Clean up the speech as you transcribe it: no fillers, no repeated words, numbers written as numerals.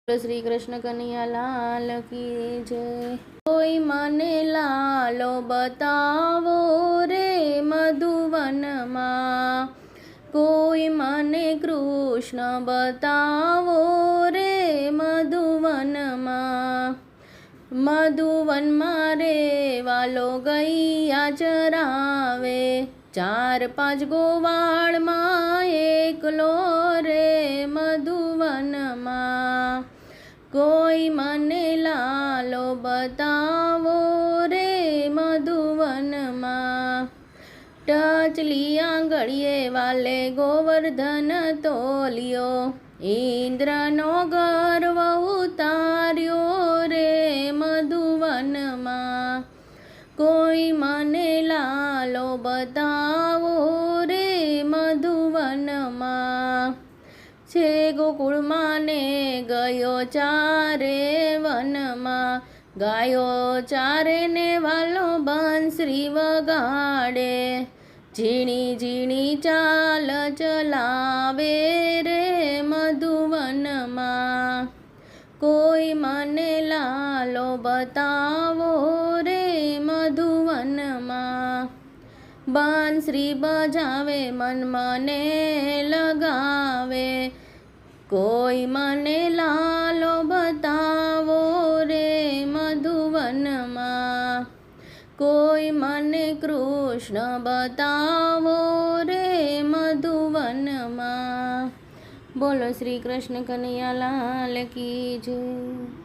श्री कृष्ण कन्हैया लाल की जय। कोई मने लालो बतावो रे मधुवन मां, कोई मने कृष्ण बतावो रे मधुवन मां। मधुवन मारे वालो गैया चरावे, 4-5 गोवाड़ मां एकलो रे मधुवन मां। कोई मने लालो बतावो रे मधुवन मां। टचली आंगळीए वाले गोवर्धन तोलियो, इंद्रनो गर्व उतार्यो रे मधुवन मां। कोई मने लालो बतावो रे मधुवन मां। छे गोकुळ माने गयो चारे वनमा, गायो चारे ने वालो बंसरी वगाड़े, झीणी झीणी चाल चलावे रे मधुवन मां। कोई मने लालो बतावो रे मधुवन मां। बंसरी बजावे मन मने लगावे, कोई मने लालो बतावो रे मधुवन मां। कोई मने कृष्ण बतावो रे मधुवन मां। बोलो श्री कृष्ण कन्हैया लाल की जय।